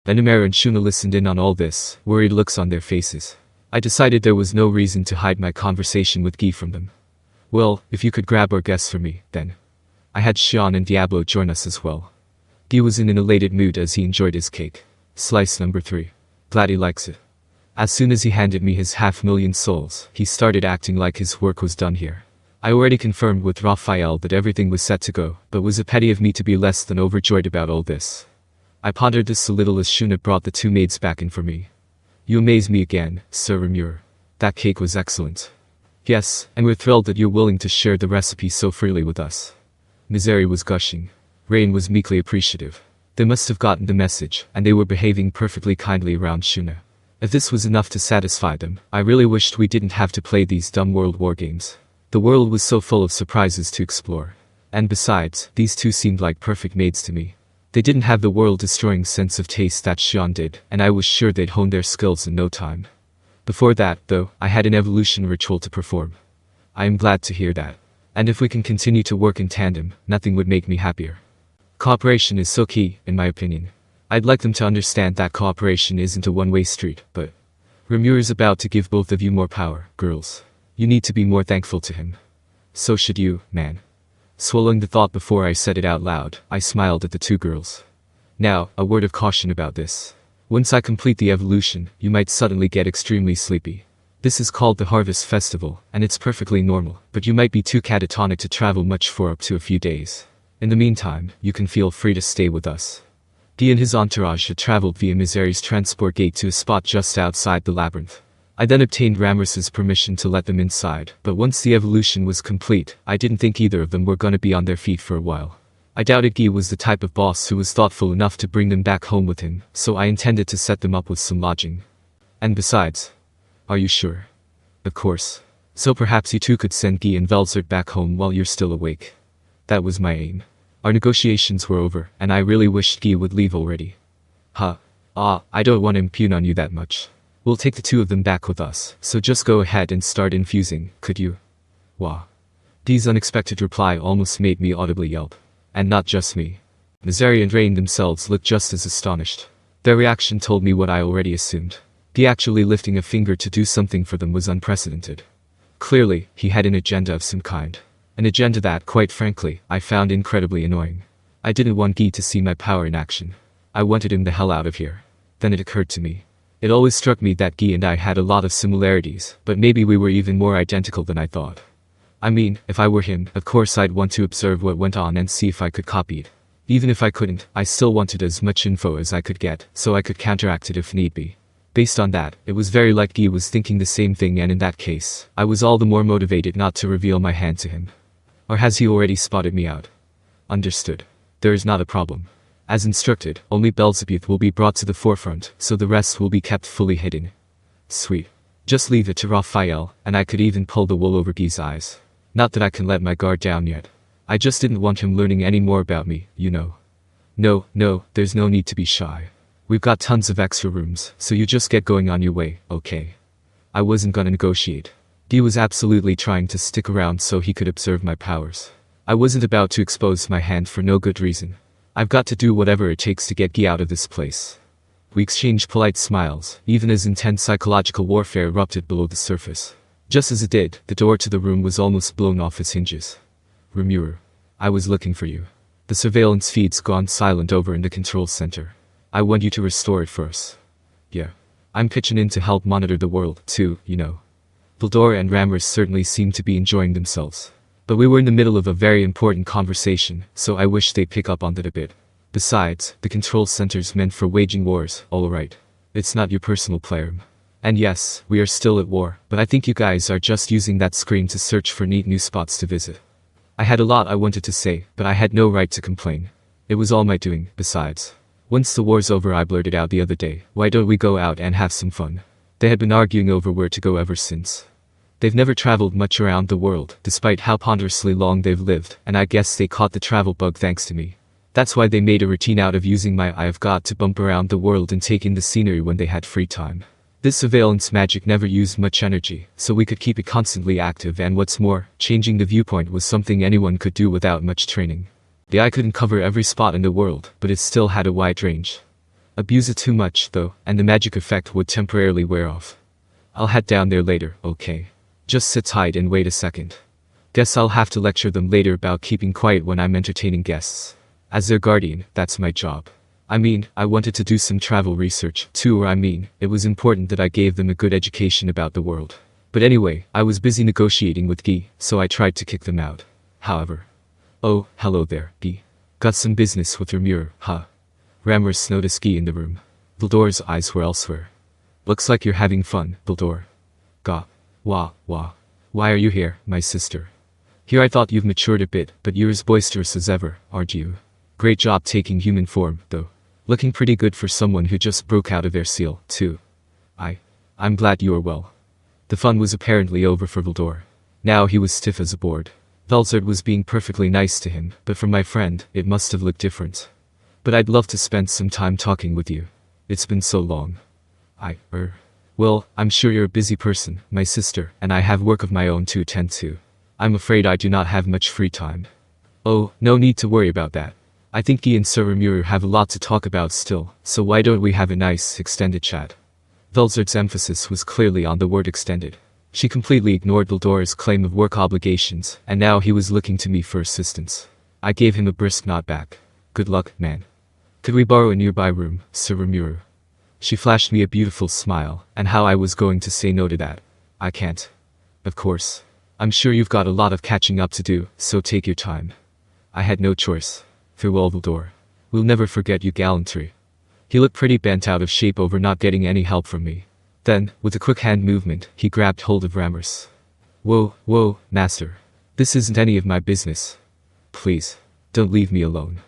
Venomera and Shuna listened in on all this, worried looks on their faces. I decided there was no reason to hide my conversation with Guy from them. Well, if you could grab our guests for me, then. I had Xian and Diablo join us as well. Guy was in an elated mood as he enjoyed his cake. Slice number 3. Glad he likes it. As soon as he handed me his 500,000 souls, he started acting like his work was done here. I already confirmed with Raphael that everything was set to go, but was it petty of me to be less than overjoyed about all this? I pondered this a little as Shuna brought the 2 maids back in for me. You amaze me again, Sir Rimuru. That cake was excellent. Yes, and we're thrilled that you're willing to share the recipe so freely with us. Misery was gushing. Rain was meekly appreciative. They must have gotten the message, and they were behaving perfectly kindly around Shuna. If this was enough to satisfy them, I really wished we didn't have to play these dumb world war games. The world was so full of surprises to explore. And besides, these 2 seemed like perfect maids to me. They didn't have the world-destroying sense of taste that Xian did, and I was sure they'd hone their skills in no time. Before that, though, I had an evolution ritual to perform. I am glad to hear that. And if we can continue to work in tandem, nothing would make me happier. Cooperation is so key, in my opinion. I'd like them to understand that cooperation isn't a one-way street, but Rimuru is about to give both of you more power, girls. You need to be more thankful to him. So should you, man. Swallowing the thought before I said it out loud, I smiled at the 2 girls. Now, a word of caution about this. Once I complete the evolution, you might suddenly get extremely sleepy. This is called the Harvest Festival, and it's perfectly normal, but you might be too catatonic to travel much for up to a few days. In the meantime, you can feel free to stay with us. Guy and his entourage had traveled via Misery's transport gate to a spot just outside the labyrinth. I then obtained Ramiris's permission to let them inside, but once the evolution was complete, I didn't think either of them were gonna be on their feet for a while. I doubted Guy was the type of boss who was thoughtful enough to bring them back home with him, so I intended to set them up with some lodging. And besides, are you sure? Of course. So perhaps you two could send Guy and Velzard back home while you're still awake. That was my aim. Our negotiations were over, and I really wished Guy would leave already. I don't want to impugn on you that much. We'll take the 2 of them back with us, so just go ahead and start infusing, could you? Wah. Guy's unexpected reply almost made me audibly yelp. And not just me. Misery and Rain themselves looked just as astonished. Their reaction told me what I already assumed. Guy actually lifting a finger to do something for them was unprecedented. Clearly, he had an agenda of some kind. An agenda that, quite frankly, I found incredibly annoying. I didn't want Guy to see my power in action. I wanted him the hell out of here. Then it occurred to me. It always struck me that Guy and I had a lot of similarities, but maybe we were even more identical than I thought. I mean, if I were him, of course I'd want to observe what went on and see if I could copy it. Even if I couldn't, I still wanted as much info as I could get, so I could counteract it if need be. Based on that, it was very likely Guy was thinking the same thing, and in that case, I was all the more motivated not to reveal my hand to him. Or has he already spotted me out? Understood. There is not a problem. As instructed, only Belzebub will be brought to the forefront, so the rest will be kept fully hidden. Sweet. Just leave it to Raphael, and I could even pull the wool over Guy's eyes. Not that I can let my guard down yet. I just didn't want him learning any more about me, you know. No, there's no need to be shy. We've got tons of extra rooms, so you just get going on your way, okay? I wasn't gonna negotiate. Guy was absolutely trying to stick around so he could observe my powers. I wasn't about to expose my hand for no good reason. I've got to do whatever it takes to get Guy out of this place. We exchanged polite smiles, even as intense psychological warfare erupted below the surface. Just as it did, the door to the room was almost blown off its hinges. Rimuru. I was looking for you. The surveillance feed's gone silent over in the control center. I want you to restore it for us. Yeah. I'm pitching in to help monitor the world, too, you know. Veldora and Ramiris certainly seemed to be enjoying themselves. But we were in the middle of a very important conversation, so I wish they'd pick up on that a bit. Besides, the control center's meant for waging wars, alright. It's not your personal playroom. And yes, we are still at war, but I think you guys are just using that screen to search for neat new spots to visit. I had a lot I wanted to say, but I had no right to complain. It was all my doing, besides. Once the war's over, I blurted out the other day, why don't we go out and have some fun? They had been arguing over where to go ever since. They've never traveled much around the world, despite how ponderously long they've lived, and I guess they caught the travel bug thanks to me. That's why they made a routine out of using my Eye of God to bump around the world and take in the scenery when they had free time. This surveillance magic never used much energy, so we could keep it constantly active, and what's more, changing the viewpoint was something anyone could do without much training. The eye couldn't cover every spot in the world, but it still had a wide range. Abuse it too much, though, and the magic effect would temporarily wear off. I'll head down there later, okay? Just sit tight and wait a second. Guess I'll have to lecture them later about keeping quiet when I'm entertaining guests. As their guardian, that's my job. I mean, I wanted to do some travel research, too, it was important that I gave them a good education about the world. But anyway, I was busy negotiating with Guy, so I tried to kick them out. However. Oh, hello there, Guy. Got some business with Rimuru, huh? Ramiris noticed Guy in the room. Veldor's eyes were elsewhere. Looks like you're having fun, Veldor. Gah. Wah. Why are you here, my sister? Here I thought you've matured a bit, but you're as boisterous as ever, aren't you? Great job taking human form, though. Looking pretty good for someone who just broke out of their seal, too. I'm glad you are well. The fun was apparently over for Veldor. Now he was stiff as a board. Velzard was being perfectly nice to him, but from my friend, it must have looked different. But I'd love to spend some time talking with you. It's been so long. Well, I'm sure you're a busy person, my sister, and I have work of my own to attend to. I'm afraid I do not have much free time. Oh, no need to worry about that. I think Guy and Sir Rimuru have a lot to talk about still, so why don't we have a nice, extended chat? Velzard's emphasis was clearly on the word extended. She completely ignored Veldor's claim of work obligations, and now he was looking to me for assistance. I gave him a brisk nod back. Good luck, man. Could we borrow a nearby room, Sir Rimuru? She flashed me a beautiful smile, and how I was going to say no to that. I can't. Of course. I'm sure you've got a lot of catching up to do, so take your time. I had no choice. Farewell, Veldor. We'll never forget your gallantry. He looked pretty bent out of shape over not getting any help from me. Then, with a quick hand movement, he grabbed hold of Ramiris. Whoa, master. This isn't any of my business. Please, don't leave me alone.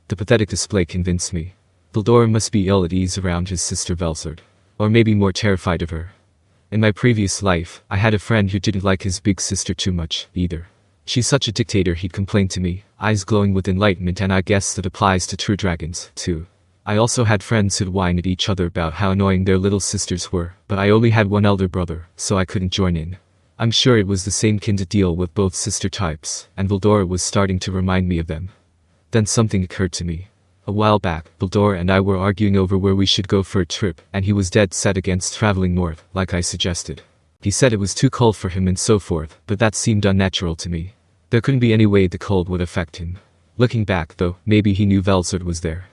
The pathetic display convinced me. Veldor must be ill at ease around his sister Velzard. Or maybe more terrified of her. In my previous life, I had a friend who didn't like his big sister too much, either. She's such a dictator, he'd complain to me, eyes glowing with enlightenment, and I guess that applies to true dragons, too. I also had friends who'd whine at each other about how annoying their little sisters were, but I only had one elder brother, so I couldn't join in. I'm sure it was the same kind of deal with both sister types, and Veldora was starting to remind me of them. Then something occurred to me. A while back, Veldora and I were arguing over where we should go for a trip, and he was dead set against traveling north, like I suggested. He said it was too cold for him and so forth, but that seemed unnatural to me. There couldn't be any way the cold would affect him. Looking back, though, maybe he knew Velzard was there.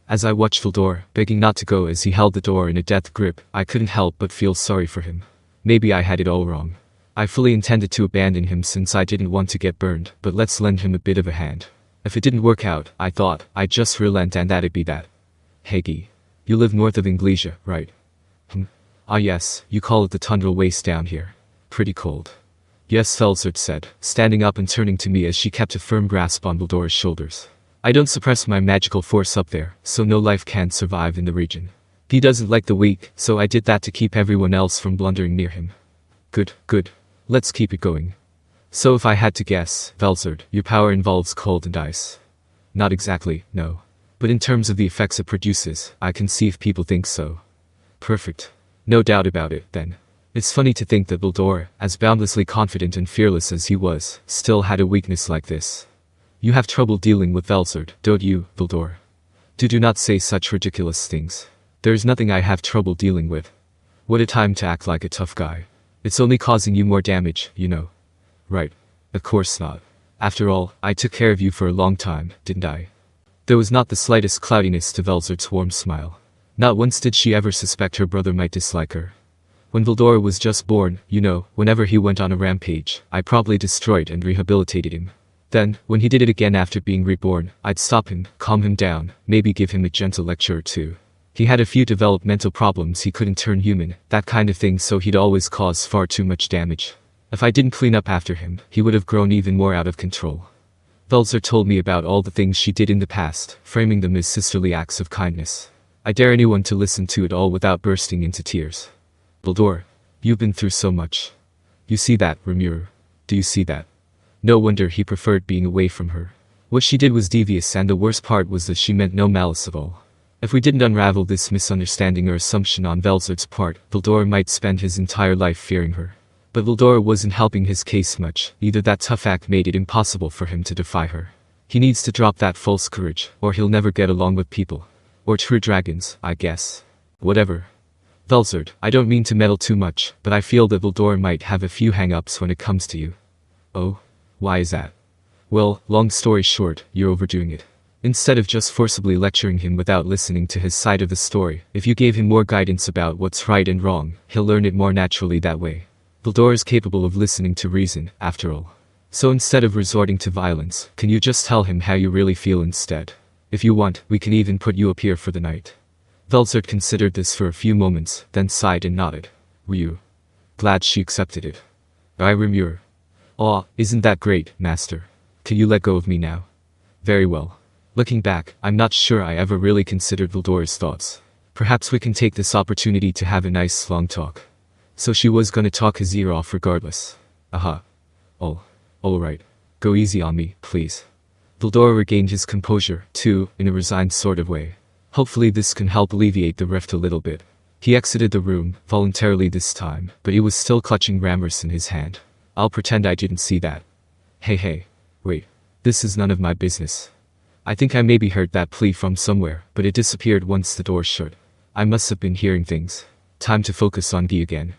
As I watched Veldor, begging not to go as he held the door in a death grip, I couldn't help but feel sorry for him. Maybe I had it all wrong. I fully intended to abandon him since I didn't want to get burned, but let's lend him a bit of a hand. If it didn't work out, I thought, I'd just relent and that'd be that. Hey Guy. You live north of Inglesia, right? Ah yes, you call it the tundra waste down here. Pretty cold. Yes, Velzard said, standing up and turning to me as she kept a firm grasp on Veldor's shoulders. I don't suppress my magical force up there, so no life can survive in the region. He doesn't like the weak, so I did that to keep everyone else from blundering near him. Good. Let's keep it going. So if I had to guess, Velzard, your power involves cold and ice. Not exactly, no. But in terms of the effects it produces, I can see if people think so. Perfect. No doubt about it, then. It's funny to think that Veldor, as boundlessly confident and fearless as he was, still had a weakness like this. You have trouble dealing with Velzard, don't you, Veldor? Do not say such ridiculous things. There's nothing I have trouble dealing with. What a time to act like a tough guy. It's only causing you more damage, you know. Right. Of course not. After all, I took care of you for a long time, didn't I? There was not the slightest cloudiness to Velzard's warm smile. Not once did she ever suspect her brother might dislike her. When Veldora was just born, you know, whenever he went on a rampage, I probably destroyed and rehabilitated him. Then, when he did it again after being reborn, I'd stop him, calm him down, maybe give him a gentle lecture or two. He had a few developmental problems, he couldn't turn human, that kind of thing, so he'd always cause far too much damage. If I didn't clean up after him, he would have grown even more out of control. Velzard told me about all the things she did in the past, framing them as sisterly acts of kindness. I dare anyone to listen to it all without bursting into tears. Veldor, you've been through so much. You see that, Rimuru? Do you see that? No wonder he preferred being away from her. What she did was devious, and the worst part was that she meant no malice at all. If we didn't unravel this misunderstanding or assumption on Velzard's part, Veldor might spend his entire life fearing her. But Veldora wasn't helping his case much, either that tough act made it impossible for him to defy her. He needs to drop that false courage, or he'll never get along with people. Or true dragons, I guess. Whatever. Velzard, I don't mean to meddle too much, but I feel that Veldora might have a few hang-ups when it comes to you. Oh? Why is that? Well, long story short, you're overdoing it. Instead of just forcibly lecturing him without listening to his side of the story, if you gave him more guidance about what's right and wrong, he'll learn it more naturally that way. Veldora is capable of listening to reason, after all. So instead of resorting to violence, can you just tell him how you really feel instead? If you want, we can even put you up here for the night. Velzard considered this for a few moments, then sighed and nodded. Ryu. Glad she accepted it. Rimuru. Aw, isn't that great, master? Can you let go of me now? Very well. Looking back, I'm not sure I ever really considered Veldora's thoughts. Perhaps we can take this opportunity to have a nice long talk. So she was gonna talk his ear off regardless. Aha. Oh. Alright. Go easy on me, please. Veldora regained his composure, too, in a resigned sort of way. Hopefully this can help alleviate the rift a little bit. He exited the room, voluntarily this time, but he was still clutching Ramiris in his hand. I'll pretend I didn't see that. Hey, wait. This is none of my business. I think I maybe heard that plea from somewhere, but it disappeared once the door shut. I must have been hearing things. Time to focus on D again.